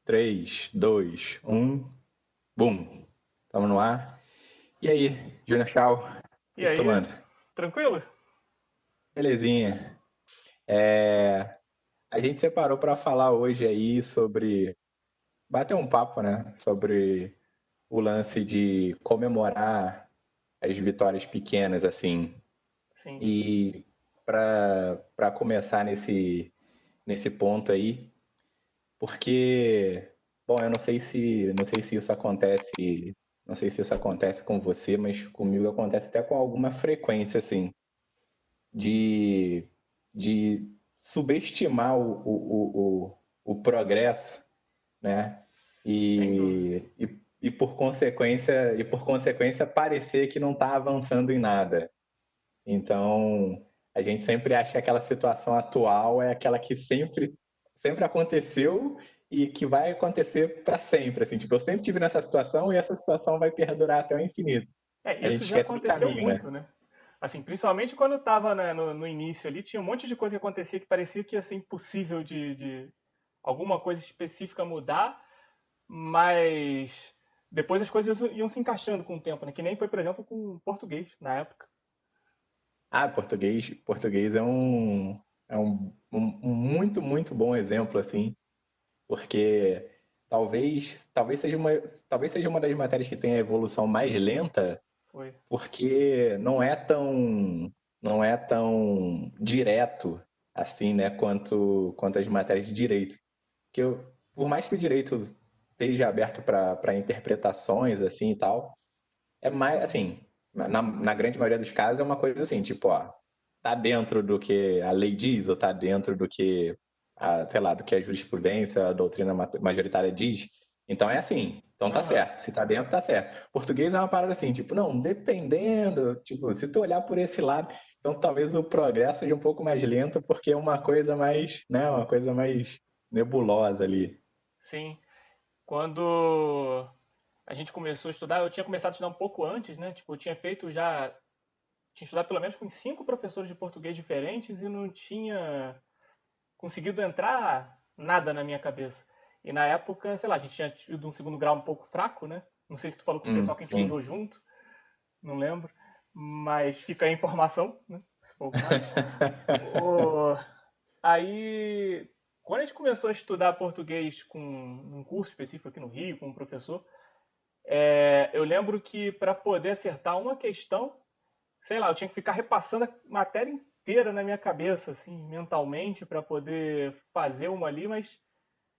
3, 2, 1, bum. Estamos no ar. E aí, Júnior Chau, o E que que tu aí, manda? tranquilo? Belezinha. É, a gente separou para falar hoje aí sobre, bater um papo, né? Sobre o lance de comemorar as vitórias pequenas, assim. Sim. E para começar nesse ponto aí, porque, bom, eu não sei se isso acontece, não sei se isso acontece com você, mas comigo acontece até com alguma frequência, assim, de, de subestimar o progresso, né? Sem dúvida. E por consequência parecer que não está avançando em nada. Então, a gente sempre acha que aquela situação atual é aquela que sempre aconteceu e que vai acontecer para sempre. Assim, tipo, eu sempre tive nessa situação e essa situação vai perdurar até o infinito. A gente Isso já esquece do aconteceu caminho, né? muito, né? Assim, principalmente quando eu tava, né, no início ali, tinha um monte de coisa que acontecia que parecia que ia ser impossível de alguma coisa específica mudar, mas depois as coisas iam se encaixando com o tempo, né? Que nem foi, por exemplo, com o português na época. Ah, português é um muito, muito bom exemplo, assim, porque talvez seja uma das matérias que tem a evolução mais lenta, Foi. porque não é tão direto assim, né, quanto as matérias de direito. Que por mais que o direito esteja aberto para interpretações assim e tal, é mais assim, na grande maioria dos casos é uma coisa assim, tipo, ó, tá dentro do que a lei diz ou tá dentro do que sei lá, do que a jurisprudência, a doutrina majoritária diz. Então é assim, então tá Aham. certo. Se tá dentro, tá certo. Português é uma parada assim, tipo, não, dependendo, tipo, se tu olhar por esse lado, então talvez o progresso seja um pouco mais lento, porque é uma coisa mais, né, uma coisa mais nebulosa ali. Sim. Quando a gente começou a estudar, eu tinha começado a estudar um pouco antes, né? Tipo, eu tinha feito já tinha estudado pelo menos com 5 professores de português diferentes e não tinha conseguido entrar nada na minha cabeça. E na época, sei lá, a gente tinha tido um segundo grau um pouco fraco, né? Não sei se tu falou com o pessoal que a gente Sim. estudou junto, não lembro. Mas fica a informação, né? Se for o caso. O... Aí, quando a gente começou a estudar português com um curso específico aqui no Rio, com um professor, eu lembro que para poder acertar uma questão, sei lá, eu tinha que ficar repassando a matéria inteira na minha cabeça, assim, mentalmente, para poder fazer uma ali, mas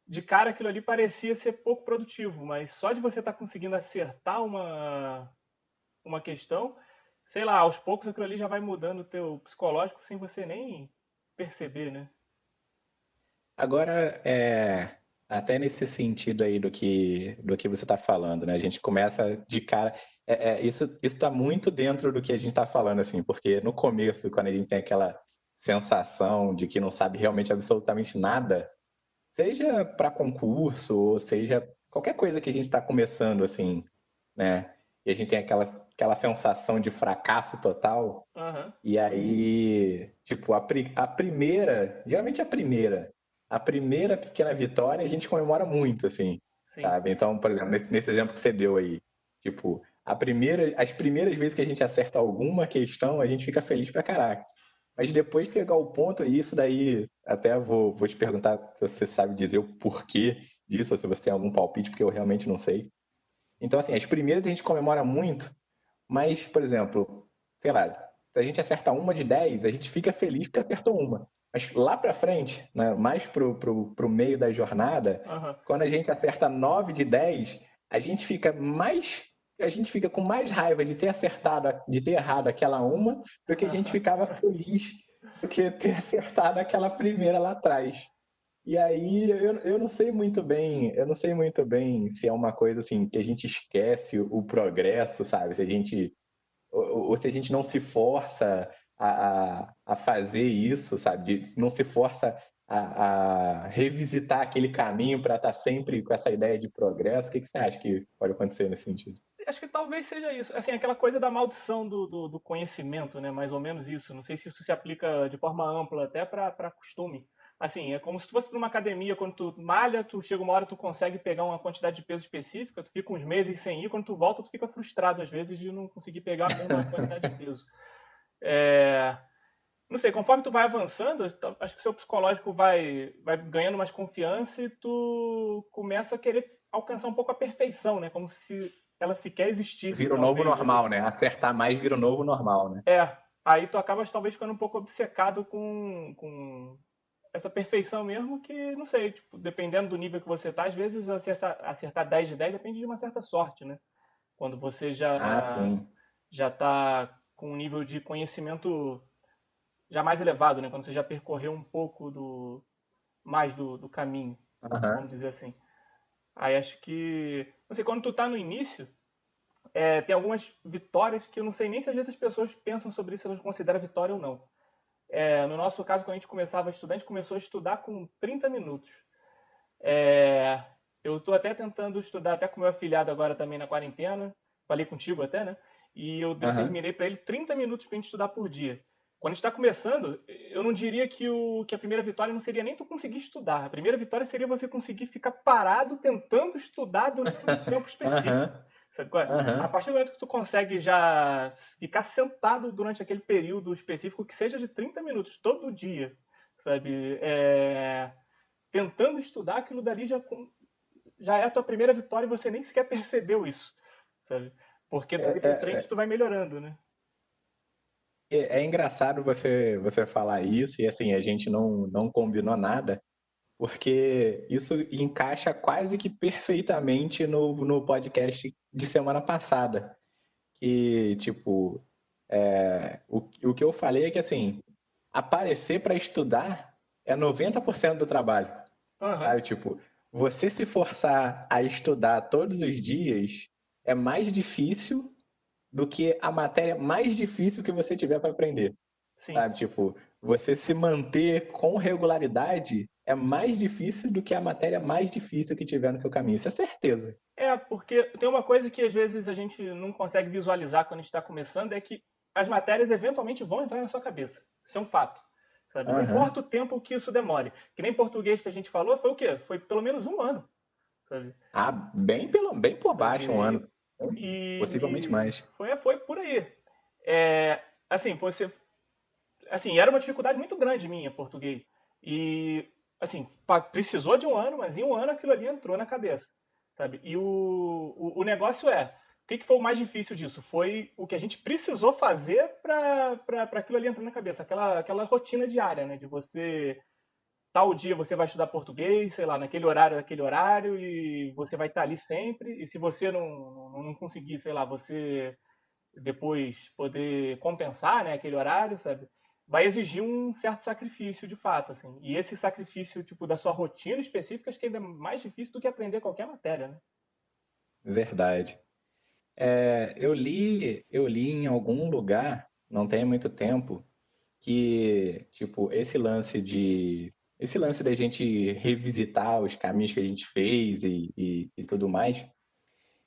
de cara aquilo ali parecia ser pouco produtivo, mas só de você estar conseguindo acertar uma questão, sei lá, aos poucos aquilo ali já vai mudando o teu psicológico sem você nem perceber, né? Agora, até nesse sentido aí do que você está falando, né? A gente começa de cara. Isso está muito dentro do que a gente está falando, assim, porque no começo, quando a gente tem aquela sensação de que não sabe realmente absolutamente nada, seja para concurso, ou seja qualquer coisa que a gente está começando, assim, né? E a gente tem aquela sensação de fracasso total, Aham, e aí, tipo, a primeira, geralmente a primeira pequena vitória a gente comemora muito, assim, sim. sabe? Então, por exemplo, nesse exemplo que você deu aí, tipo, as primeiras vezes que a gente acerta alguma questão, a gente fica feliz pra caraca. Mas depois chegar ao ponto, e isso daí, até vou te perguntar se você sabe dizer o porquê disso, ou se você tem algum palpite, porque eu realmente não sei. Então, assim, as primeiras a gente comemora muito, mas, por exemplo, sei lá, se a gente acerta uma de 10, a gente fica feliz porque acertou uma. Mas lá para frente, né, mais pro meio da jornada, Aham. quando a gente acerta 9 de 10, a gente fica mais. A gente fica com mais raiva de ter acertado, de ter errado aquela uma, do que a gente ficava feliz do que ter acertado aquela primeira lá atrás. E aí eu não sei muito bem, eu não sei muito bem se é uma coisa assim que a gente esquece o progresso, sabe? Se a gente ou se a gente não se força a fazer isso, sabe? Não se força a revisitar aquele caminho para estar sempre com essa ideia de progresso. O que você acha que pode acontecer nesse sentido? Acho que talvez seja isso. Assim, aquela coisa da maldição do conhecimento, né? Mais ou menos isso. Não sei se isso se aplica de forma ampla até para costume. Assim, é como se tu fosse numa academia, quando tu malha, tu chega uma hora, tu consegue pegar uma quantidade de peso específica, tu fica uns meses sem ir, quando tu volta, tu fica frustrado às vezes de não conseguir pegar a mesma quantidade de peso. É, não sei, conforme tu vai avançando, acho que seu psicológico vai ganhando mais confiança e tu começa a querer alcançar um pouco a perfeição, né? Como se ela sequer existisse, Vira o novo talvez, ali. normal, né? Acertar mais vira o novo normal, né? Aí tu acabas talvez ficando um pouco obcecado com essa perfeição mesmo que, não sei, tipo, dependendo do nível que você tá, às vezes acertar 10 de 10 depende de uma certa sorte, né? Quando você Ah, sim. já tá com um nível de conhecimento já mais elevado, né? Quando você já percorreu um pouco do caminho, vamos Aham. dizer assim. Aí acho que, não sei, quando tu tá no início, tem algumas vitórias que eu não sei nem se às vezes as pessoas pensam sobre isso, se elas consideram vitória ou não. No nosso caso, quando a gente começava a estudar, a gente começou a estudar com 30 minutos. É, eu estou até tentando estudar até com meu afilhado agora também na quarentena, falei contigo até, né? E eu Aham. determinei para ele 30 minutos para a gente estudar por dia. Quando a gente está começando, eu não diria que a primeira vitória não seria nem tu conseguir estudar. A primeira vitória seria você conseguir ficar parado tentando estudar durante um tempo específico. Aham. Sabe qual é? A Aham. partir do momento que tu consegue já ficar sentado durante aquele período específico, que seja de 30 minutos todo dia, sabe? Tentando estudar, aquilo dali já é a tua primeira vitória e você nem sequer percebeu isso, sabe? Porque É, dali pra frente é, tu vai melhorando, né? é engraçado você falar isso e assim, a gente não combinou nada, porque isso encaixa quase que perfeitamente no podcast de semana passada. Que, tipo, o que eu falei é que assim, aparecer para estudar é 90% do trabalho. Aham, Sabe? Tipo, você se forçar a estudar todos os dias é mais difícil do que a matéria mais difícil que você tiver para aprender. sim. Sabe? Tipo, você se manter com regularidade é mais difícil do que a matéria mais difícil que tiver no seu caminho. Isso é certeza. Porque tem uma coisa que às vezes a gente não consegue visualizar quando a gente está começando, é que as matérias eventualmente vão entrar na sua cabeça. Isso é um fato. Sabe? Não Aham. importa o tempo que isso demore. Que nem português que a gente falou, foi o quê? Foi pelo menos um ano. Sabe? Ah, bem por baixo um Sabe? ano. Possivelmente E mais. foi por aí. É, assim, assim, era uma dificuldade muito grande minha, português. E, assim, precisou de um ano, mas em um ano aquilo ali entrou na cabeça, sabe? E o negócio o que foi o mais difícil disso? Foi o que a gente precisou fazer para aquilo ali entrar na cabeça, aquela rotina diária, né? De você, tal dia você vai estudar português, sei lá, naquele horário, e você vai estar ali sempre, e se você não conseguir, sei lá, você depois poder compensar, né, aquele horário, sabe? Vai exigir um certo sacrifício, de fato, assim. E esse sacrifício, tipo, da sua rotina específica, acho que ainda é mais difícil do que aprender qualquer matéria, né? Verdade. Eu li em algum lugar, não tem muito tempo, que, tipo, esse lance da gente revisitar os caminhos que a gente fez e tudo mais,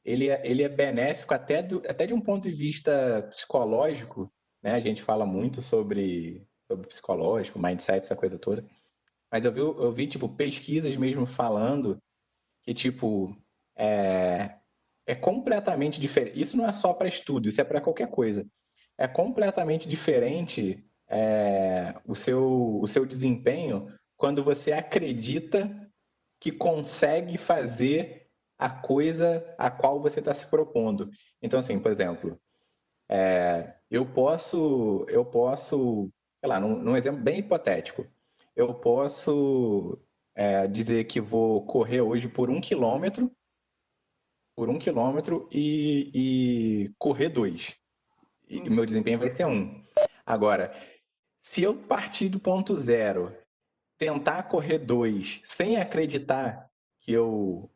ele é benéfico até de um ponto de vista psicológico, né? A gente fala muito sobre psicológico, mindset, essa coisa toda. Mas eu vi, tipo, pesquisas mesmo falando que, tipo, é completamente diferente. Isso não é só para estudo, isso é para qualquer coisa. É completamente diferente o seu desempenho quando você acredita que consegue fazer a coisa a qual você está se propondo. Então, assim, por exemplo, eu posso, sei lá, num exemplo bem hipotético, eu posso dizer que vou correr hoje por um quilômetro e correr 2. E meu Uhum. desempenho vai ser 1. Agora, se eu partir do ponto zero, tentar correr 2 sem acreditar que eu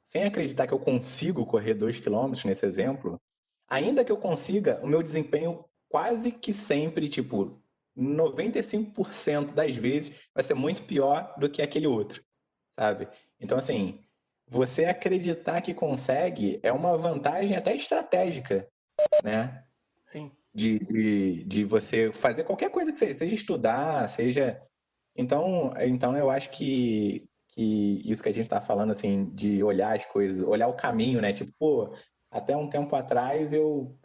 consigo correr 2 quilômetros nesse exemplo, ainda que eu consiga, o meu desempenho quase que sempre, tipo, 95% das vezes vai ser muito pior do que aquele outro, sabe? Então, assim, você acreditar que consegue é uma vantagem até estratégica, né? Sim. De você fazer qualquer coisa que seja estudar, seja. Então eu acho que isso que a gente está falando, assim, de olhar as coisas, olhar o caminho, né? Tipo, pô, até um tempo atrás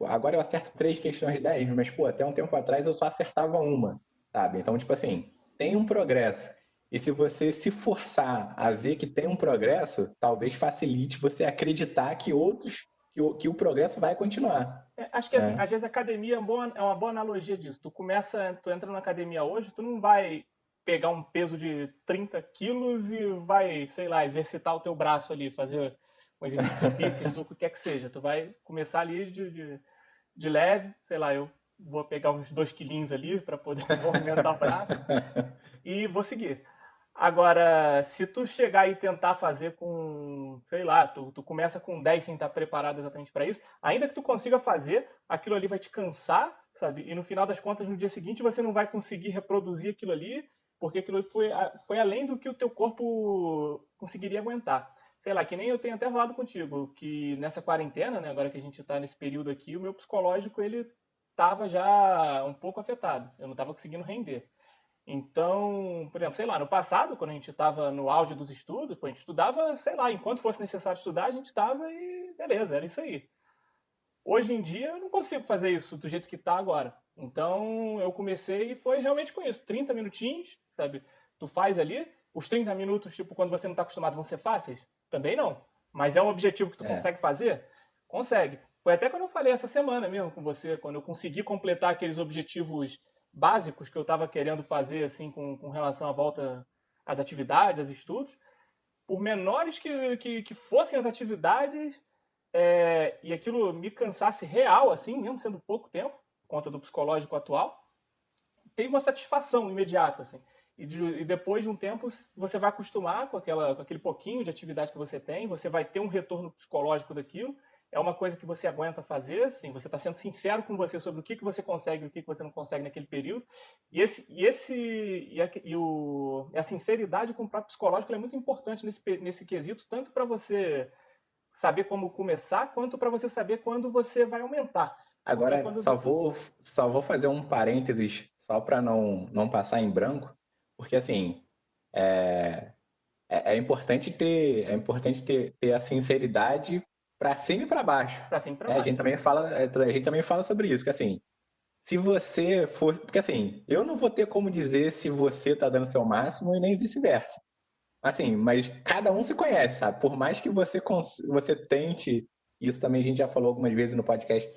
agora eu acerto 3 questões de 10, mas, pô, até um tempo atrás eu só acertava uma, sabe? Então, tipo assim, tem um progresso. E se você se forçar a ver que tem um progresso, talvez facilite você acreditar que o progresso vai continuar, Acho que assim, né? às vezes a academia é uma boa analogia disso. Tu entra na academia hoje, tu não vai pegar um peso de 30 quilos e vai, sei lá, exercitar o teu braço ali, fazer um exercício de bíceps ou o que quer que seja. Tu vai começar ali de leve, sei lá, eu vou pegar uns 2 quilinhos ali para poder movimentar o braço e vou seguir. Agora, se tu chegar e tentar fazer com, sei lá, tu começa com 10 sem estar preparado exatamente para isso, ainda que tu consiga fazer, aquilo ali vai te cansar, sabe? E no final das contas, no dia seguinte, você não vai conseguir reproduzir aquilo ali, porque aquilo foi além do que o teu corpo conseguiria aguentar. Sei lá, que nem eu tenho até falado contigo, que nessa quarentena, né, agora que a gente está nesse período aqui, o meu psicológico, ele estava já um pouco afetado. Eu não estava conseguindo render. Então, por exemplo, sei lá, no passado, quando a gente estava no auge dos estudos, pô, a gente estudava, sei lá, enquanto fosse necessário estudar, a gente estava e beleza, era isso aí. Hoje em dia eu não consigo fazer isso do jeito que está agora. Então eu comecei e foi realmente com isso, 30 minutinhos, sabe? Tu faz ali, os 30 minutos, tipo, quando você não está acostumado, vão ser fáceis? Também não. Mas é um objetivo que tu É. consegue fazer? Consegue. Foi até quando eu falei essa semana mesmo com você, quando eu consegui completar aqueles objetivos básicos que eu estava querendo fazer, assim, com relação à volta às atividades, aos estudos. Por menores que fossem as atividades, e aquilo me cansasse real, assim, mesmo sendo pouco tempo, por conta do psicológico atual, teve uma satisfação imediata, assim. E depois de um tempo, você vai acostumar com aquele pouquinho de atividade que você tem, você vai ter um retorno psicológico daquilo, é uma coisa que você aguenta fazer, assim, você está sendo sincero com você sobre o que você consegue e o que você não consegue naquele período. E a sinceridade com o próprio psicológico é muito importante nesse quesito, tanto para você saber como começar, quanto para você saber quando você vai aumentar. Porque Agora, quando. só vou fazer um parênteses, só para não passar em branco, porque assim, é, é importante ter a sinceridade para cima e para baixo. Para cima e para Né? baixo. A gente também fala sobre isso, que assim, se você for. Porque assim, eu não vou ter como dizer se você está dando seu máximo e nem vice-versa. Assim, mas cada um se conhece, sabe? Por mais que você tente, isso também a gente já falou algumas vezes no podcast,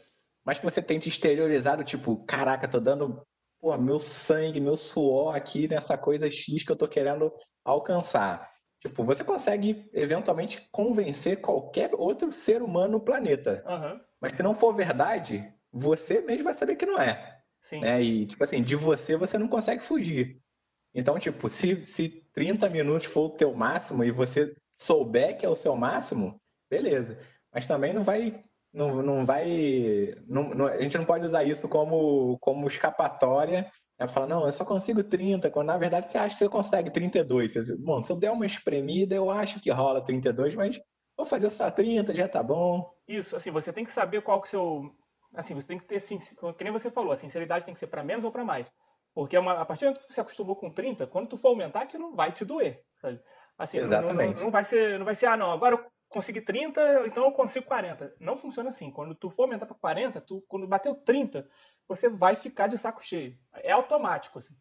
mas que você tente exteriorizar do tipo, caraca, tô dando, pô, meu sangue, meu suor aqui nessa coisa X que eu tô querendo alcançar. Tipo, você consegue eventualmente convencer qualquer outro ser humano no planeta. Aham, Mas se não for verdade, você mesmo vai saber que não é. sim. Né? E, tipo assim, de você não consegue fugir. Então, tipo, se 30 minutos for o teu máximo e você souber que é o seu máximo, beleza. Mas também não vai. Não vai. A gente não pode usar isso como escapatória. Falar, não, eu só consigo 30, quando na verdade você acha que você consegue 32. Bom, se eu der uma espremida, eu acho que rola 32, mas vou fazer só 30, já tá bom. Isso, assim, você tem que saber qual que é o seu. Assim, você tem que ter, que nem você falou, a sinceridade tem que ser para menos ou para mais. Porque a partir do momento que você se acostumou com 30, quando tu for aumentar, aquilo vai te doer, sabe? Assim, não Exatamente. vai ser, ah, não, agora eu consegui 30, então eu consigo 40. Não funciona assim. Quando tu for aumentar para 40, quando bateu 30, você vai ficar de saco cheio. É automático, assim.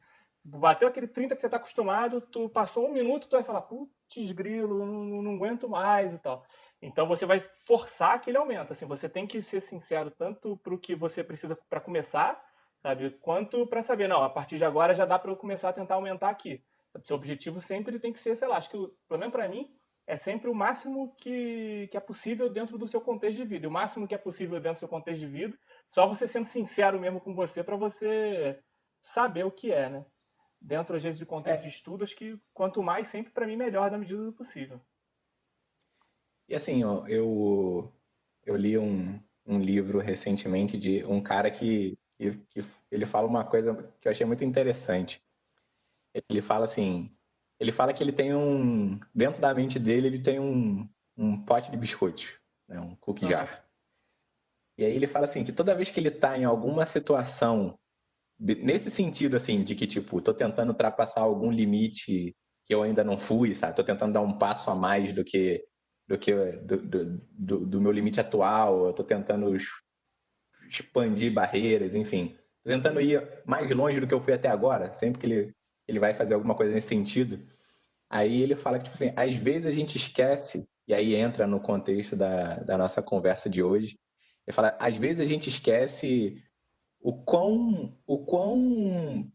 Bateu aquele 30 que você está acostumado, tu passou um minuto, tu vai falar, putz, grilo, não aguento mais e tal. Então você vai forçar aquele aumento. Assim, você tem que ser sincero tanto para o que você precisa para começar, sabe, quanto para saber, não, a partir de agora já dá para eu começar a tentar aumentar aqui. Seu objetivo sempre tem que ser, sei lá, acho que pelo menos para mim é sempre o máximo que é possível dentro do seu contexto de vida. E o máximo que é possível dentro do seu contexto de vida, só você sendo sincero mesmo com você para você saber o que é, né? Dentro, às vezes, de contexto de É, estudo, acho que quanto mais, sempre para mim, melhor na medida do possível. e assim, ó, eu li um livro recentemente de um cara que ele fala uma coisa que eu achei muito interessante. Ele fala assim, ele fala que ele tem dentro da mente dele, ele tem um pote de biscoitos, né, um cookie Aham. jar. E aí ele fala assim, que toda vez que ele está em alguma situação nesse sentido, assim, de que, tipo, tô tentando ultrapassar algum limite que eu ainda não fui, sabe? Tô tentando dar um passo a mais do meu limite atual, eu tô tentando expandir barreiras, enfim. Tô tentando ir mais longe do que eu fui até agora, sempre que ele vai fazer alguma coisa nesse sentido. Aí ele fala que, tipo assim, às vezes a gente esquece, e aí entra no contexto da nossa conversa de hoje, ele fala, às vezes a gente esquece o quão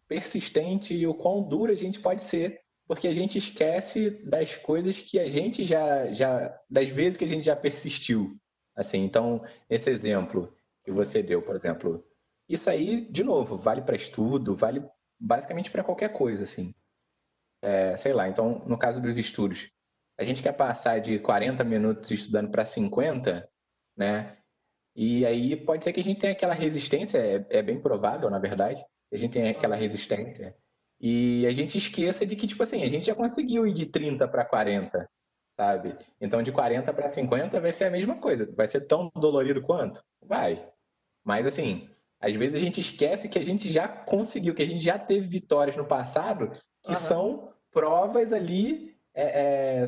persistente e o quão duro a gente pode ser, porque a gente esquece das coisas que a gente das vezes que a gente já persistiu. Assim, então, esse exemplo que você deu, por exemplo, isso aí, de novo, vale para estudo, vale basicamente para qualquer coisa, assim. Sei lá, então, no caso dos estudos, a gente quer passar de 40 minutos estudando para 50, né? E aí pode ser que a gente tenha aquela resistência, é bem provável, na verdade, que a gente tenha aquela resistência e a gente esqueça de que, tipo assim, a gente já conseguiu ir de 30 para 40, sabe? Então de 40 para 50 vai ser a mesma coisa. Vai ser tão dolorido quanto? Vai. Mas assim, às vezes a gente esquece que a gente já conseguiu, que a gente já teve vitórias no passado que são provas ali,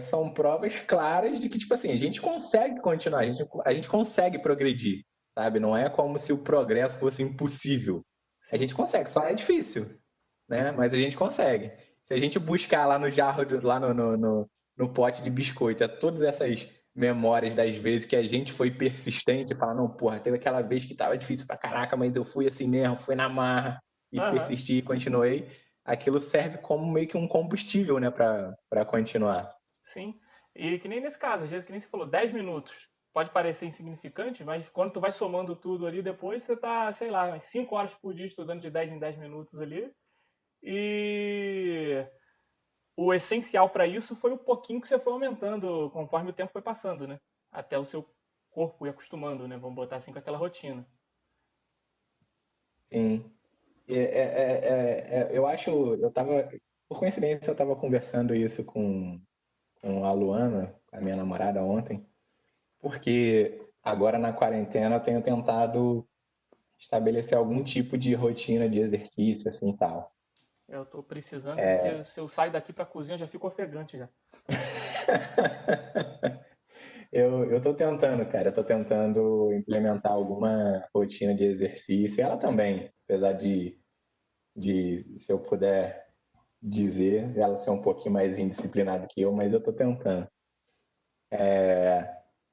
são provas claras de que, tipo assim, a gente consegue continuar, a gente consegue progredir, sabe? Não é como se o progresso fosse impossível. A gente consegue, só é difícil, né? Mas a gente consegue. Se a gente buscar lá no jarro, lá no pote de biscoito, todas essas memórias das vezes que a gente foi persistente e falar, não, porra, teve aquela vez que tava difícil pra caraca, mas eu fui assim mesmo, fui na marra e persisti e continuei. Aquilo serve como meio que um combustível, né, pra continuar. Sim. E que nem nesse caso, às vezes, que nem você falou, 10 minutos. Pode parecer insignificante, mas quando tu vai somando tudo ali, depois você tá, sei lá, umas 5 horas por dia estudando de 10 em 10 minutos ali. E o essencial para isso foi o pouquinho que você foi aumentando conforme o tempo foi passando, né? Até o seu corpo ir acostumando, né? Vamos botar assim com aquela rotina. Sim. Eu acho, por coincidência, eu estava conversando isso com a Luana, a minha namorada, ontem, porque agora na quarentena eu tenho tentado estabelecer algum tipo de rotina de exercício, assim, e tal. Eu tô precisando, porque se eu saio daqui pra cozinha eu já fico ofegante já. Eu tô tentando, cara, eu tô tentando implementar alguma rotina de exercício. Ela também, apesar se eu puder dizer, ela ser um pouquinho mais indisciplinada que eu, mas eu tô tentando.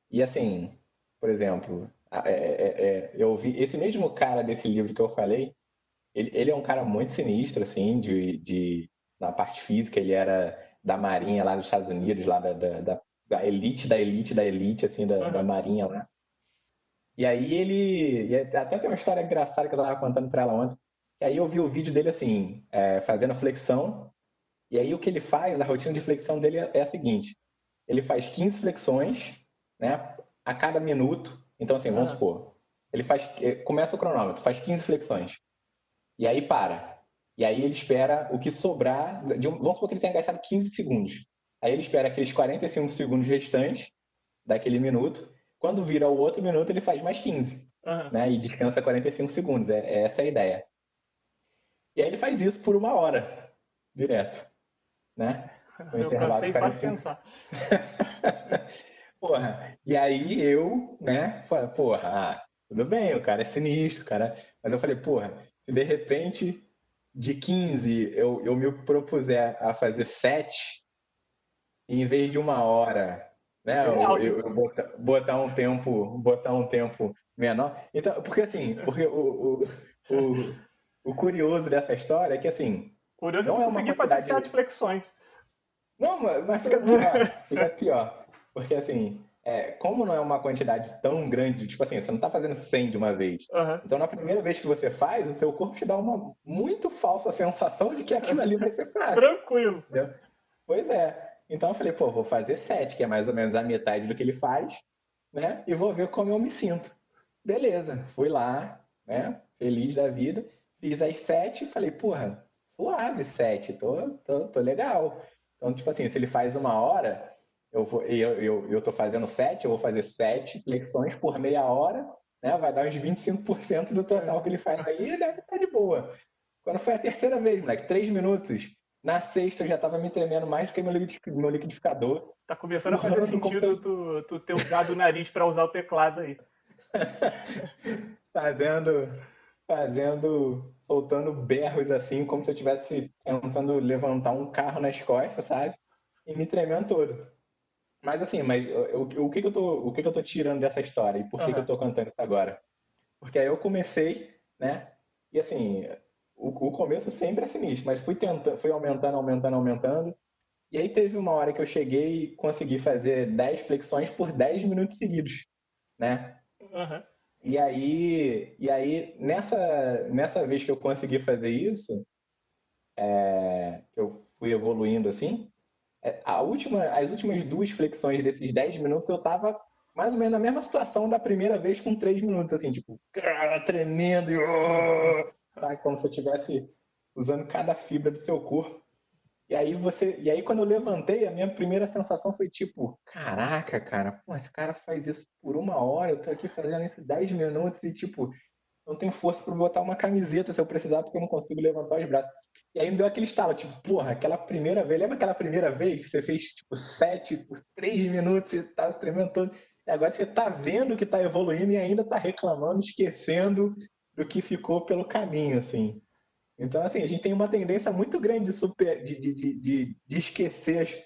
E assim, por exemplo, eu vi esse mesmo cara desse livro que eu falei, ele é um cara muito sinistro, assim, na parte física, ele era da Marinha lá dos Estados Unidos, lá da elite, da elite, da elite, assim, da Marinha lá. E aí até tem uma história engraçada que eu tava contando pra ela ontem, que aí eu vi o vídeo dele, assim, fazendo flexão, e aí o que ele faz, a rotina de flexão dele é a seguinte, ele faz 15 flexões, né, a cada minuto, então assim, vamos supor, começa o cronômetro, faz 15 flexões, e aí para. E aí ele espera o que sobrar, vamos supor que ele tenha gastado 15 segundos. Aí ele espera aqueles 45 segundos restantes daquele minuto. Quando vira o outro minuto, ele faz mais 15. Né? E descansa 45 segundos. É essa a ideia. E aí ele faz isso por 1 hora, direto. Né? O Eu intervalo de cansei só de 45. pensar. Porra, e aí eu, né, falei, porra, tudo bem, o cara é sinistro, cara. Mas eu falei, porra, se de repente de 15 eu me propuser a fazer 7 em vez de 1 hora, né? Genial, Eu botar um tempo menor. Então, porque assim, porque o, o curioso dessa história é que assim, curioso é tu não é uma conseguir fazer quantidade. 7 flexões. Não, mas fica pior, fica pior. Porque assim, como não é uma quantidade tão grande, tipo assim, você não está fazendo 100 de uma vez. Então, na primeira vez que você faz, o seu corpo te dá uma muito falsa sensação de que aquilo ali vai ser fácil. Tranquilo. Entendeu? Pois é. Então eu falei, pô, vou fazer 7, que é mais ou menos a metade do que ele faz, né? E vou ver como eu me sinto. Beleza, fui lá, né? Feliz da vida. Fiz as 7 e falei, porra, suave 7, tô legal. Então, tipo assim, se ele faz 1 hora, eu tô fazendo 7, eu vou fazer 7 flexões por meia hora, né? Vai dar uns 25% do total que ele faz aí e deve estar de boa. Quando foi a terceira vez, moleque, 3 minutos. Na sexta eu já tava me tremendo mais do que meu liquidificador. Tá começando a fazer Urrando como se sentido eu... tu ter usado o nariz pra usar o teclado aí. Soltando berros assim, como se eu estivesse tentando levantar um carro nas costas, sabe? E me tremendo todo. Mas assim, o que que eu tô tirando dessa história e por que que eu Aham. tô contando isso agora? Porque aí eu comecei, né? E assim, o começo sempre é sinistro, mas fui aumentando. E aí teve uma hora que eu cheguei e consegui fazer 10 flexões por 10 minutos seguidos, né? Aham. E aí nessa vez que eu consegui fazer isso, que eu fui evoluindo assim, as últimas duas flexões desses 10 minutos eu tava mais ou menos na mesma situação da primeira vez com 3 minutos, assim, tipo, tremendo sabe? Como se eu estivesse usando cada fibra do seu corpo. E aí quando eu levantei, a minha primeira sensação foi tipo, caraca, cara, pô, esse cara faz isso por 1 hora, eu tô aqui fazendo isso 10 minutos e tipo, não tenho força para botar uma camiseta se eu precisar, porque eu não consigo levantar os braços. E aí me deu aquele estalo, tipo, porra, aquela primeira vez, lembra aquela primeira vez que você fez, tipo, 7 por 3 minutos e tá tremendo todo? E agora você tá vendo que tá evoluindo e ainda tá reclamando, esquecendo do que ficou pelo caminho, assim. Então, assim, a gente tem uma tendência muito grande de esquecer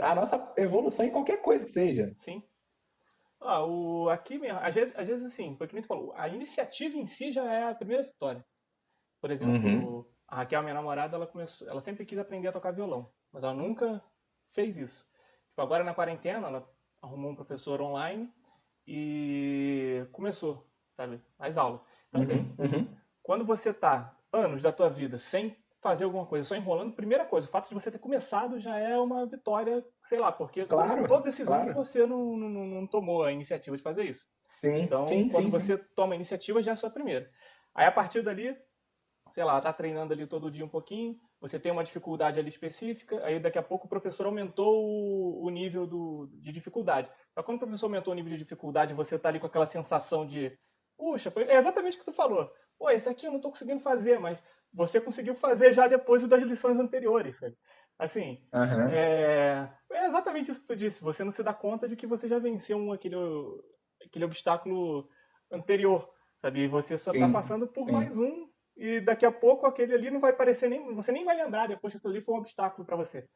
a nossa evolução em qualquer coisa que seja. Sim. Aqui mesmo, às vezes assim, foi o que nem tu falou, a iniciativa em si já é a primeira vitória. Por Uhum, exemplo, a Raquel, minha namorada, ela sempre quis aprender a tocar violão, mas ela nunca fez isso. Tipo, agora na quarentena, ela arrumou um professor online e começou, sabe, mais aula. Então, assim, uhum, uhum. quando você tá anos da tua vida sem fazer alguma coisa, só enrolando, primeira coisa, o fato de você ter começado já é uma vitória, sei lá, porque todos Claro, esses anos claro. você não tomou a iniciativa de fazer isso. Sim, Então, sim, quando sim, sim. você toma a iniciativa, já é a sua primeira. Aí, a partir dali, sei lá, tá treinando ali todo dia um pouquinho, você tem uma dificuldade ali específica, aí daqui a pouco o professor aumentou o nível de dificuldade. Só que quando o professor aumentou o nível de dificuldade, você tá ali com aquela sensação de, puxa, é exatamente o que tu falou. Pô, esse aqui eu não tô conseguindo fazer, mas você conseguiu fazer já depois das lições anteriores, sabe? Assim, Aham. é exatamente isso que tu disse. Você não se dá conta de que você já venceu aquele obstáculo anterior, sabe? E você só tá Sim, passando por sim. mais um e daqui a pouco aquele ali não vai parecer nem. Você nem vai lembrar depois que aquilo ali foi um obstáculo para você.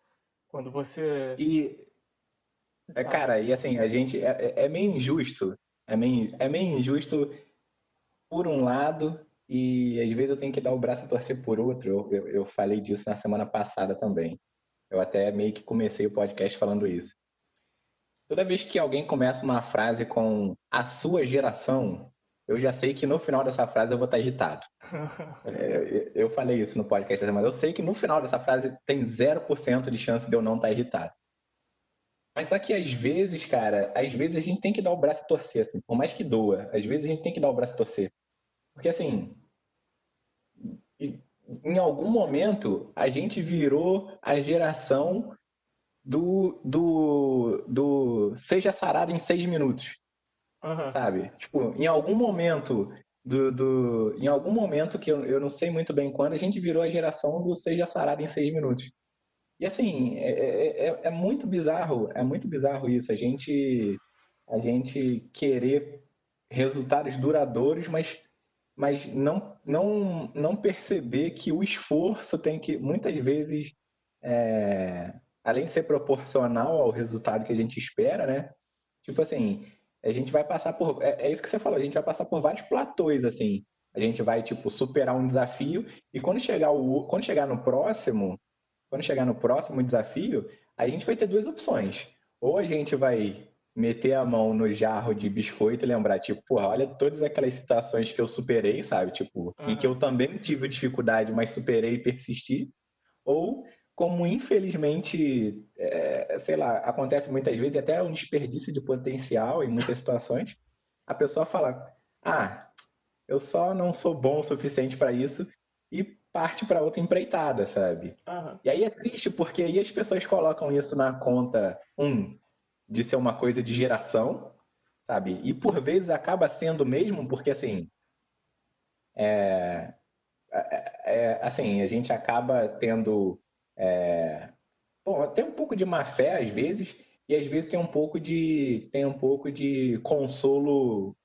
Quando você. E, Ah, cara, e assim, a gente é meio injusto. É meio injusto por um lado, e às vezes eu tenho que dar o braço a torcer por outro. Eu falei disso na semana passada também. Eu até meio que comecei o podcast falando isso. Toda vez que alguém começa uma frase com a sua geração, eu já sei que no final dessa frase eu vou estar irritado. Eu falei isso no podcast essa semana. Eu sei que no final dessa frase tem 0% de chance de eu não estar irritado. Mas só que às vezes, cara, às vezes a gente tem que dar o braço a torcer, assim, por mais que doa, às vezes a gente tem que dar o braço a torcer. Porque assim, em algum momento a gente virou a geração do seja sarado em 6 minutos, aham, sabe? Tipo, em algum momento que eu não sei muito bem quando, a gente virou a geração do seja sarado em 6 minutos. E assim, é muito bizarro isso, a gente querer resultados duradouros, mas não perceber que o esforço tem que, muitas vezes, além de ser proporcional ao resultado que a gente espera, né? Tipo assim, a gente vai passar por. É isso que você falou, a gente vai passar por vários platôs, assim. A gente vai, tipo, superar um desafio e quando chegar no próximo desafio, a gente vai ter duas opções. Ou a gente vai meter a mão no jarro de biscoito e lembrar, tipo, porra, olha todas aquelas situações que eu superei, sabe? Tipo, em que aham. eu também tive dificuldade, mas superei e persisti. Ou, como infelizmente, sei lá, acontece muitas vezes, até um desperdício de potencial em muitas situações, a pessoa fala, ah, eu só não sou bom o suficiente para isso e parte para outra empreitada, sabe? Aham. E aí é triste porque aí as pessoas colocam isso na conta, de ser uma coisa de geração, sabe? E por vezes acaba sendo mesmo, porque assim, assim, a gente acaba tendo, bom, tem um pouco de má fé às vezes, e às vezes tem um pouco de consolo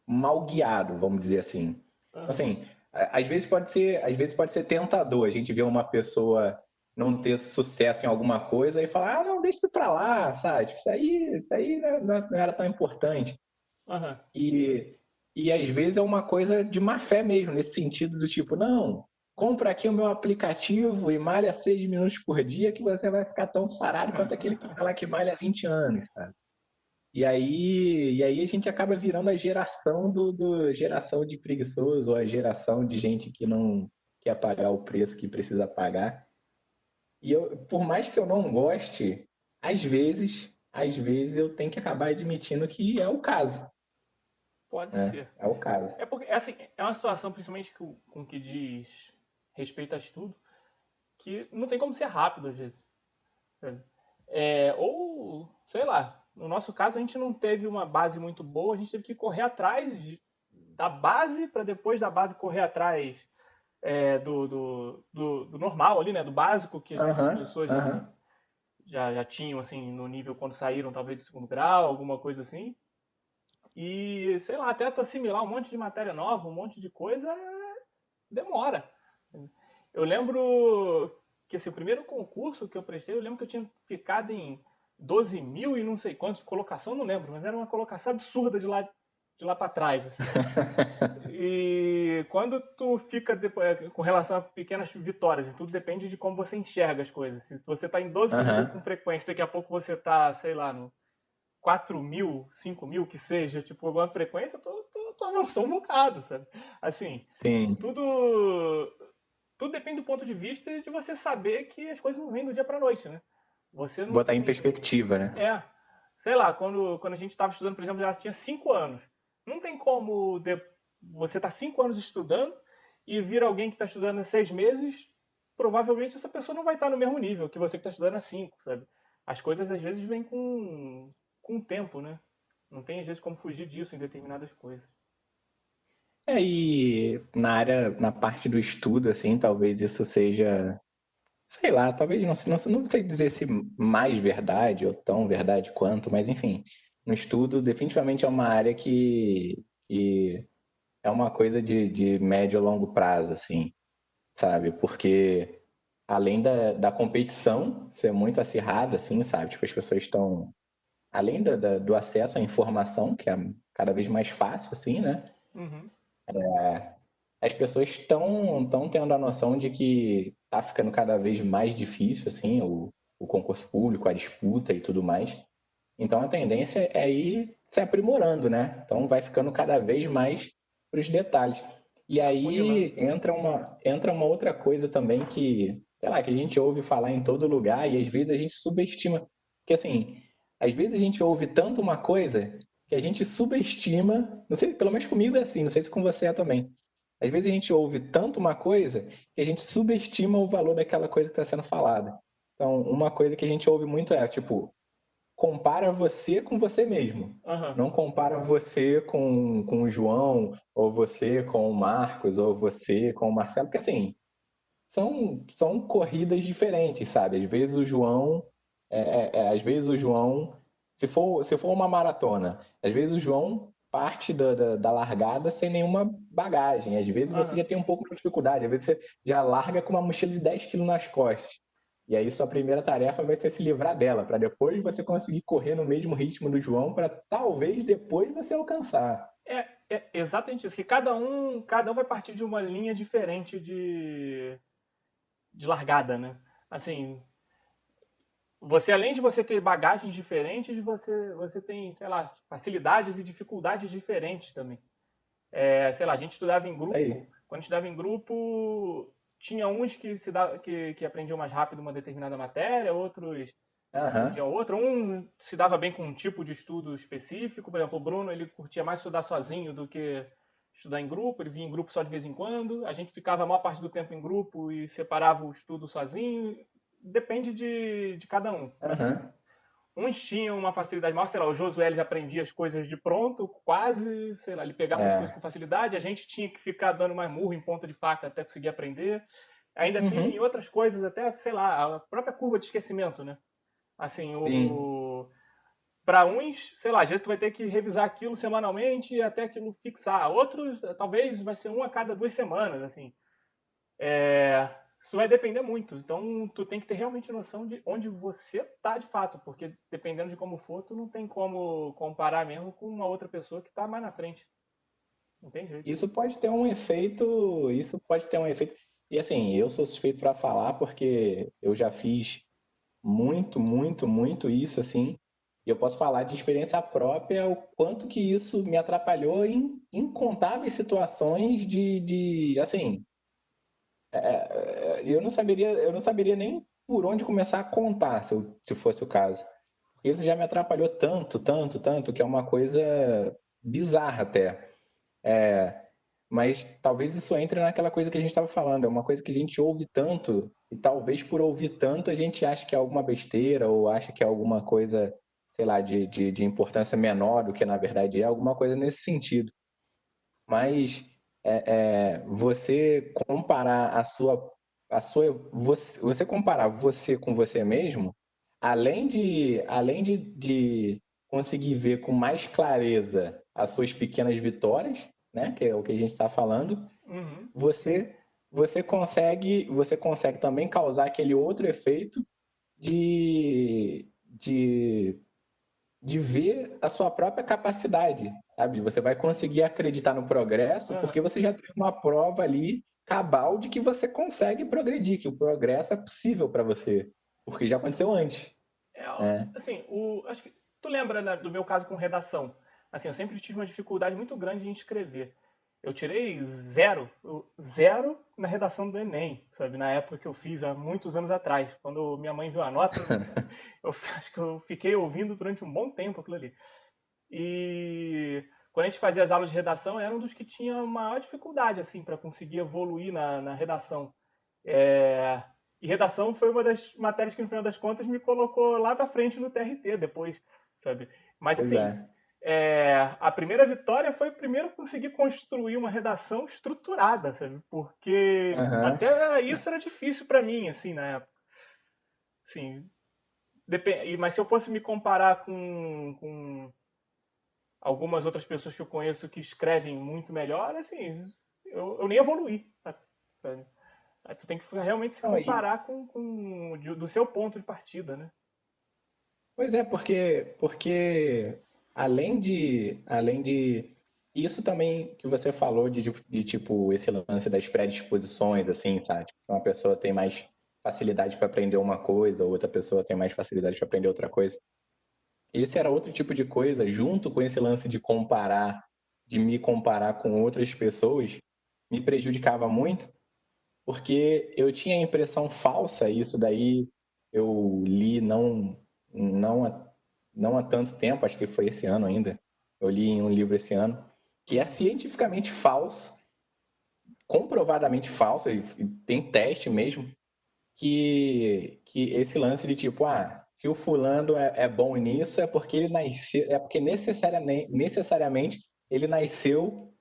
mal guiado, vamos dizer assim. Aham. Assim, às vezes pode ser tentador a gente ver uma pessoa não ter sucesso em alguma coisa e falar, ah, não, deixa isso pra lá, sabe? Tipo, isso aí não era tão importante. Aham. E, e às vezes é uma coisa de má fé mesmo, nesse sentido do tipo, não, compra aqui o meu aplicativo e malha 6 minutos por dia que você vai ficar tão sarado quanto aquele cara lá que malha 20 anos, sabe? E aí a gente acaba virando a geração geração de preguiçoso, ou a geração de gente que não quer pagar o preço que precisa pagar. E por mais que eu não goste, às vezes eu tenho que acabar admitindo que é o caso, Pode né? ser. É o caso. É porque, assim, é uma situação, principalmente com que diz respeito a estudo, que não tem como ser rápido às vezes. Sabe? Ou, sei lá, no nosso caso a gente não teve uma base muito boa, a gente teve que correr atrás da base para depois da base correr atrás do normal ali, né? Do básico que às vezes as Aham, pessoas aham. já tinham assim no nível quando saíram, talvez do segundo grau, alguma coisa assim. E, sei lá, até tu assimilar um monte de matéria nova, um monte de coisa, demora. Eu lembro que assim, o primeiro concurso que eu prestei, eu lembro que eu tinha ficado em 12 mil e não sei quantos, colocação não lembro, mas era uma colocação absurda de lá para trás, assim. E quando tu fica com relação a pequenas vitórias, e tudo depende de como você enxerga as coisas. Se você está em 12 mil Aham. com frequência, daqui a pouco você está, sei lá, no 4 mil, 5 mil, que seja, tipo, alguma frequência, tu avançou um bocado, sabe? Assim, Sim. tudo, tudo depende do ponto de vista e de você saber que as coisas não vêm do dia para noite, né? Você não Botar em tem. perspectiva, né? É, sei lá, quando a gente estava estudando, por exemplo, já tinha 5 anos. Não tem como você estar 5 anos estudando e vir alguém que está estudando há 6 meses, provavelmente essa pessoa não vai estar no mesmo nível que você que está estudando há 5, sabe? As coisas às vezes vêm com o tempo, né? Não tem às vezes como fugir disso em determinadas coisas. E na parte do estudo, assim, talvez isso seja, sei lá, talvez não sei dizer se mais verdade ou tão verdade quanto, mas enfim, no estudo definitivamente é uma área que é uma coisa de médio a longo prazo, assim, sabe? Porque além da competição ser muito acirrada, assim, sabe? Tipo, as pessoas estão, além do acesso à informação, que é cada vez mais fácil, assim, né? Uhum. As pessoas estão tendo a noção de que está ficando cada vez mais difícil, assim, o concurso público, a disputa e tudo mais. Então a tendência é ir se aprimorando, né? Então vai ficando cada vez mais para os detalhes. E Afunilando. aí entra uma outra coisa também que, sei lá, que a gente ouve falar em todo lugar e às vezes a gente subestima. Que assim, às vezes a gente ouve tanto uma coisa que a gente subestima, não sei, pelo menos comigo é assim, não sei se com você é também. Às vezes a gente ouve tanto uma coisa que a gente subestima o valor daquela coisa que está sendo falada. Então, uma coisa que a gente ouve muito é, tipo, compara você com você mesmo. Aham. Não compara você com o João, ou você com o Marcos, ou você com o Marcelo, porque assim, são corridas diferentes, sabe? Às vezes o João, se for uma maratona, às vezes o João parte da largada sem nenhuma bagagem. Às vezes você Aham. já tem um pouco de dificuldade, às vezes você já larga com uma mochila de 10 quilos nas costas. E aí sua primeira tarefa vai ser se livrar dela, para depois você conseguir correr no mesmo ritmo do João, para talvez depois você alcançar. É exatamente isso, que cada um vai partir de uma linha diferente de largada, né? Assim, você além de você ter bagagens diferentes, você tem, sei lá, facilidades e dificuldades diferentes também. Sei lá, a gente estudava em Isso grupo. aí. Quando estudava em grupo, tinha uns que aprendiam mais rápido uma determinada matéria, outros Aham, aprendiam outra. Um se dava bem com um tipo de estudo específico. Por exemplo, o Bruno ele curtia mais estudar sozinho do que estudar em grupo. Ele vinha em grupo só de vez em quando. A gente ficava a maior parte do tempo em grupo e separava o estudo sozinho. Depende de cada um. aham. uns tinham uma facilidade maior, sei lá, o Josué ele já aprendia as coisas de pronto, quase, sei lá, ele pegava as coisas É. com facilidade, a gente tinha que ficar dando mais murro em ponta de faca até conseguir aprender. Ainda tem Uhum. outras coisas, até, sei lá, a própria curva de esquecimento, né? Assim, Sim. para uns, sei lá, às vezes tu vai ter que revisar aquilo semanalmente até aquilo fixar. Outros, talvez vai ser um a cada 2 semanas, assim. Isso vai depender muito. Então, tu tem que ter realmente noção de onde você tá de fato, porque dependendo de como for, tu não tem como comparar mesmo com uma outra pessoa que tá mais na frente. Não tem jeito. Isso pode ter um efeito, isso pode ter um efeito. E assim, eu sou suspeito para falar porque eu já fiz muito isso assim. E eu posso falar de experiência própria o quanto que isso me atrapalhou em incontáveis situações assim, eu não saberia nem por onde começar a contar se fosse o caso. Isso já me atrapalhou tanto, que é uma coisa bizarra até. Mas talvez isso entre naquela coisa que a gente estava falando, é uma coisa que a gente ouve tanto, e talvez por ouvir tanto a gente acha que é alguma besteira, ou acha que é alguma coisa, sei lá, de importância menor do que na verdade é, alguma coisa nesse sentido. Mas você comparar você comparar você com você mesmo, além de conseguir ver com mais clareza as suas pequenas vitórias, né, que é o que a gente está falando, Uhum. você você consegue também causar aquele outro efeito de de ver a sua própria capacidade, sabe? Você vai conseguir acreditar no progresso porque Uhum. você já teve uma prova ali cabal de que você consegue progredir, que o progresso é possível para você, porque já aconteceu antes, É, né? assim, acho que tu lembra, né, do meu caso com redação. Assim, eu sempre tive uma dificuldade muito grande em escrever. Eu tirei zero na redação do Enem, sabe? Na época que eu fiz, há muitos anos atrás. Quando minha mãe viu a nota, eu acho que eu fiquei ouvindo durante um bom tempo aquilo ali. E quando a gente fazia as aulas de redação, eu era um dos que tinha maior dificuldade, assim, para conseguir evoluir na redação. É, e redação foi uma das matérias que, no final das contas, me colocou lá para frente no TRT depois, sabe? Mas, Pois assim, é. a primeira vitória foi primeiro conseguir construir uma redação estruturada, sabe? Porque Aham. até isso era difícil para mim, assim, na época. Assim, mas se eu fosse me comparar com algumas outras pessoas que eu conheço que escrevem muito melhor, assim, eu nem evoluí, sabe? Aí tu tem que realmente se Não, comparar do seu ponto de partida, né? pois é, porque além de isso também que você falou de tipo esse lance das predisposições, assim, sabe? Tipo, uma pessoa tem mais facilidade para aprender uma coisa, ou outra pessoa tem mais facilidade para aprender outra coisa. Esse era outro tipo de coisa, junto com esse lance de comparar, de me comparar com outras pessoas, me prejudicava muito, porque eu tinha a impressão falsa, e isso daí eu li não, não há tanto tempo, acho que foi esse ano ainda, eu li em um livro esse ano, que é Uhum, cientificamente falso, comprovadamente falso, e tem teste mesmo, que esse lance de tipo, se o fulano é bom nisso, é porque ele nasceu, é porque necessariamente ele nasceu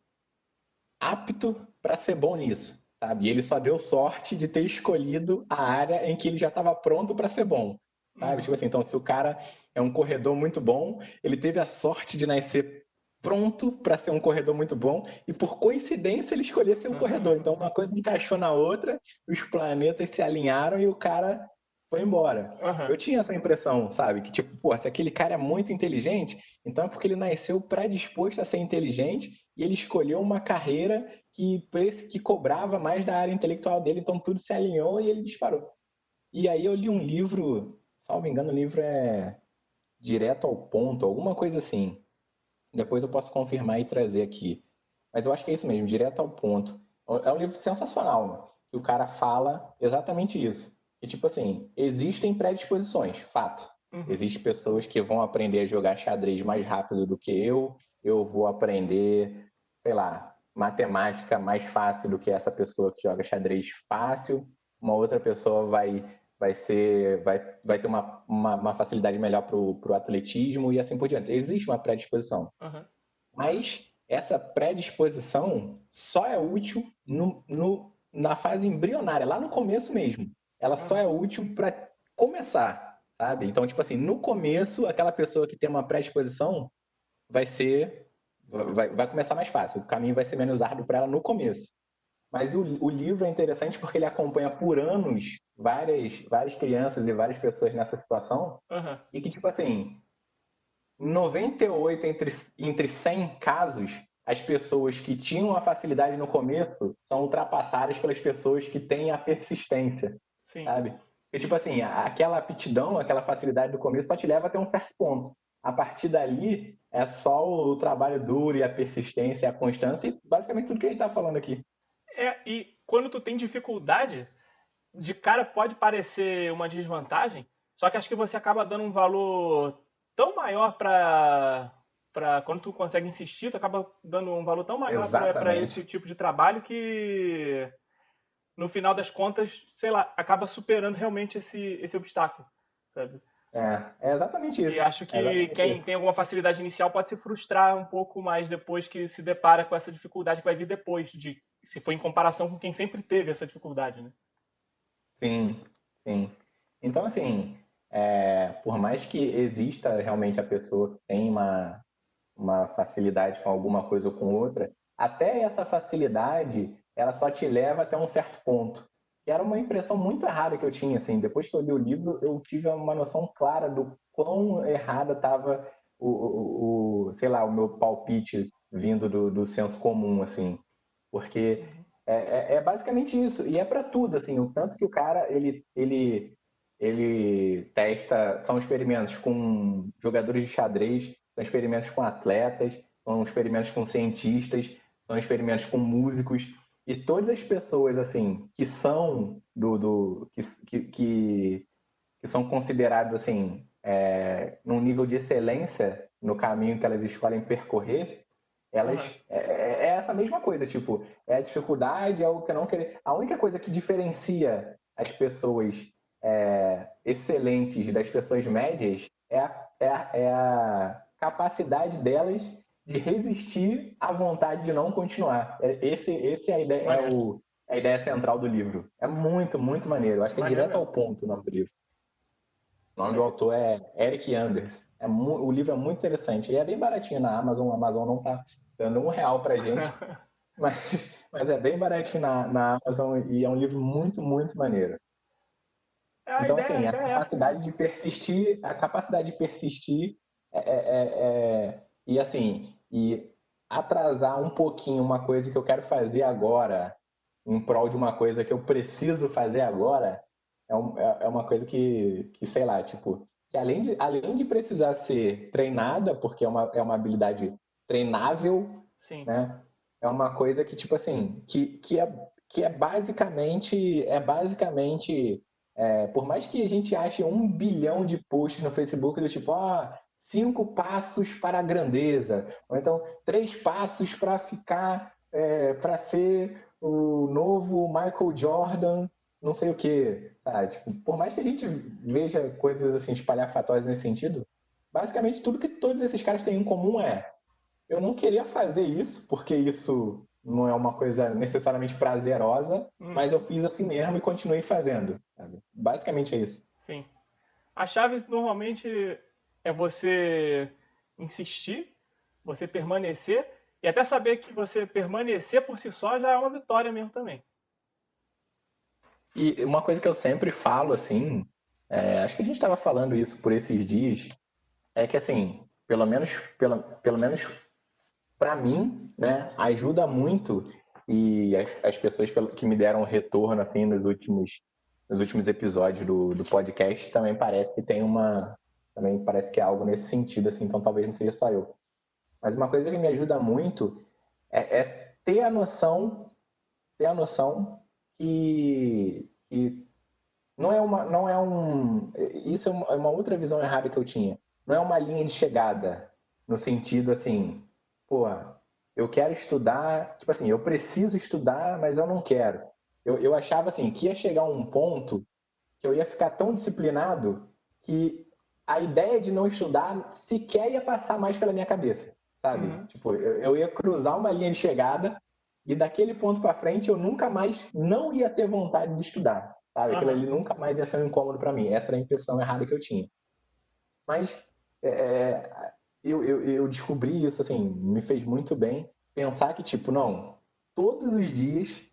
apto para ser bom nisso, sabe? E ele só deu sorte de ter escolhido a área em que ele já estava pronto para ser bom, sabe? Tipo uhum, assim, então se o cara é um corredor muito bom, ele teve a sorte de nascer pronto para ser um corredor muito bom e por coincidência ele escolheu ser um corredor. Então uma coisa encaixou na outra, os planetas se alinharam e o cara foi embora. aham, Eu tinha essa impressão, sabe? Que tipo, pô, se aquele cara é muito inteligente, então é porque ele nasceu predisposto a ser inteligente e ele escolheu uma carreira que cobrava mais da área intelectual dele, então tudo se alinhou e ele disparou. E aí eu li um livro, salvo engano, o livro é Direto ao Ponto, alguma coisa assim. Depois eu posso confirmar e trazer aqui. Mas eu acho que é isso mesmo, Direto ao Ponto. É um livro sensacional, né? Que o cara fala exatamente isso. E tipo assim, existem predisposições, fato. uhum, Existem pessoas que vão aprender a jogar xadrez mais rápido do que eu vou aprender, sei lá, matemática mais fácil do que essa pessoa que joga xadrez fácil. Uma outra pessoa vai vai ter uma facilidade melhor para o atletismo e assim por diante. Existe uma predisposição. Uhum. Mas essa predisposição só é útil na fase embrionária, lá no começo mesmo. Ela só é útil para começar, sabe? Então, tipo assim, no começo, aquela pessoa que tem uma predisposição vai começar mais fácil. O caminho vai ser menos árduo para ela no começo. Mas o livro é interessante porque ele acompanha por anos várias crianças e várias pessoas nessa situação. E que, tipo assim, 98 entre 100 casos, as pessoas que tinham a facilidade no começo são ultrapassadas pelas pessoas que têm a persistência, sabe? Porque, tipo assim, aquela aptidão, aquela facilidade do começo só te leva até um certo ponto. A partir dali, é só o trabalho duro e a persistência, a constância e basicamente tudo que a gente está falando aqui. E quando tu tem dificuldade, de cara pode parecer uma desvantagem, só que acho que você acaba dando um valor tão maior para quando tu consegue insistir, tu acaba dando um valor tão maior para esse tipo de trabalho que no final das contas, sei lá, acaba superando realmente esse obstáculo, sabe? É exatamente isso. E acho que quem tem alguma facilidade inicial pode se frustrar um pouco mais depois que se depara com essa dificuldade que vai vir depois, se for em comparação com quem sempre teve essa dificuldade, né? Sim, sim. Então, assim, por mais que exista realmente a pessoa que tem uma facilidade com alguma coisa ou com outra, até essa facilidade, ela só te leva até um certo ponto. Que era uma impressão muito errada que eu tinha, assim. Depois que eu li o livro, eu tive uma noção clara do quão errada estava sei lá, o meu palpite vindo do senso comum, assim. Porque é basicamente isso. E é para tudo, assim. O tanto que o cara, ele testa... São experimentos com jogadores de xadrez, são experimentos com atletas, são experimentos com cientistas, são experimentos com músicos. E todas as pessoas, assim, que são que são consideradas, assim, num nível de excelência no caminho que elas escolhem percorrer, elas é essa mesma coisa, tipo, é a dificuldade, é o que eu não querer. A única coisa que diferencia as pessoas excelentes das pessoas médias é a capacidade delas de resistir à vontade de não continuar. Esse é a ideia, a ideia central do livro. É muito, muito maneiro. Eu acho que é direto ao ponto o nome do livro. O nome do autor é Eric Anders. O livro é muito interessante. E é bem baratinho na Amazon. A Amazon não está dando R$1 pra gente. mas é bem baratinho na Amazon e é um livro muito, muito maneiro. Então, assim, a capacidade de persistir, e assim, e atrasar um pouquinho uma coisa que eu quero fazer agora, em prol de uma coisa que eu preciso fazer agora, é uma coisa que, sei lá, tipo, que além de precisar ser treinada, porque é uma habilidade treinável, né? É uma coisa que, tipo assim, que é basicamente, por mais que a gente ache 1 bilhão de posts no Facebook do tipo, 5 passos para a grandeza, ou então 3 passos para ficar, para ser o novo Michael Jordan, não sei o que, sabe? Tipo, por mais que a gente veja coisas assim espalhafatórias nesse sentido, basicamente tudo que todos esses caras têm em comum eu não queria fazer isso, porque isso não é uma coisa necessariamente prazerosa, mas eu fiz assim mesmo e continuei fazendo. Sabe? Basicamente é isso. Sim. A chave normalmente é você insistir, você permanecer, e até saber que você permanecer por si só já é uma vitória mesmo também. E uma coisa que eu sempre falo, assim, acho que a gente estava falando isso por esses dias, é que, assim, pelo menos para mim, né, ajuda muito e as pessoas que me deram retorno assim nos últimos episódios do podcast também parece que também parece que é algo nesse sentido assim, então talvez não seja só eu. Mas uma coisa que me ajuda muito é ter a noção que não é isso é uma outra visão errada que eu tinha. Não é uma linha de chegada no sentido assim, pô, eu quero estudar, tipo assim, eu preciso estudar, mas eu não quero. Eu achava assim que ia chegar um ponto que eu ia ficar tão disciplinado que a ideia de não estudar sequer ia passar mais pela minha cabeça, sabe? Tipo, eu ia cruzar uma linha de chegada e daquele ponto para frente eu nunca mais não ia ter vontade de estudar, sabe? Aquilo ali nunca mais ia ser um incômodo para mim. Essa era a impressão errada que eu tinha. Mas eu descobri isso, assim, me fez muito bem pensar que, tipo, não, todos os dias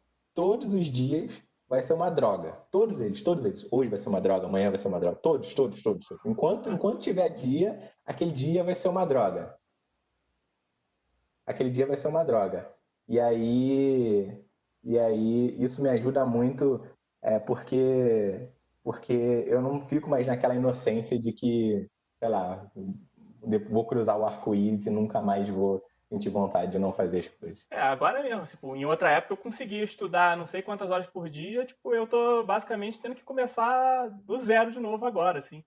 vai ser uma droga. Todos eles. Hoje vai ser uma droga, amanhã vai ser uma droga. Todos. Enquanto tiver dia, aquele dia vai ser uma droga. Aquele dia vai ser uma droga. E aí isso me ajuda muito, porque eu não fico mais naquela inocência de que, sei lá, vou cruzar o arco-íris e nunca mais vou sentir vontade de não fazer as coisas. Agora mesmo, tipo, em outra época eu conseguia estudar não sei quantas horas por dia, tipo, eu tô basicamente tendo que começar do zero de novo agora, assim.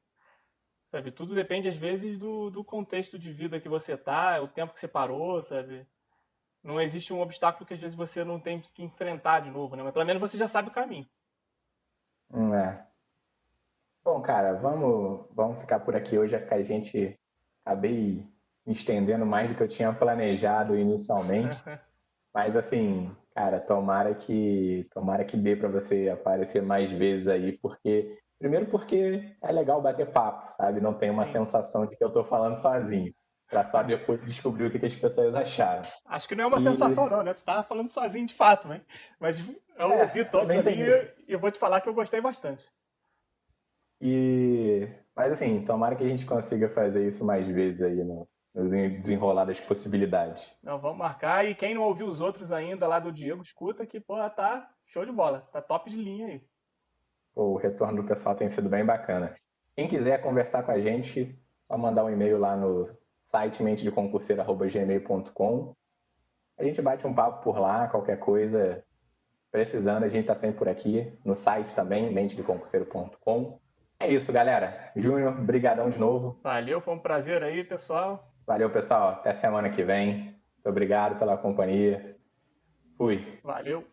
Sabe, tudo depende às vezes do contexto de vida que você tá, o tempo que você parou, sabe? Não existe um obstáculo que às vezes você não tem que enfrentar de novo, né? Mas pelo menos você já sabe o caminho. É. Bom, cara, vamos ficar por aqui hoje, que a gente acabei me estendendo mais do que eu tinha planejado inicialmente. Mas assim, cara, tomara que dê para você aparecer mais vezes aí, porque é legal bater papo, sabe? Não tem uma Sim. sensação de que eu tô falando sozinho, para só depois descobrir o que as pessoas acharam. Acho que não é uma sensação não, né? Tu tava falando sozinho de fato, né? Mas eu ouvi todos também ali tem isso. e eu vou te falar que eu gostei bastante. Mas assim, tomara que a gente consiga fazer isso mais vezes aí no desenrolar das possibilidades. Não, vamos marcar. E quem não ouviu os outros ainda lá do Diego, escuta que, pô, tá show de bola. Tá top de linha aí. O retorno do pessoal tem sido bem bacana. Quem quiser conversar com a gente, só mandar um e-mail lá no site mentedeconcurseiro@gmail.com. A gente bate um papo por lá, qualquer coisa precisando, a gente está sempre por aqui. No site também, mentedeconcurseiro.com. É isso, galera. Júnior, brigadão de novo. Valeu, foi um prazer aí, pessoal. Valeu, pessoal. Até semana que vem. Muito obrigado pela companhia. Fui. Valeu.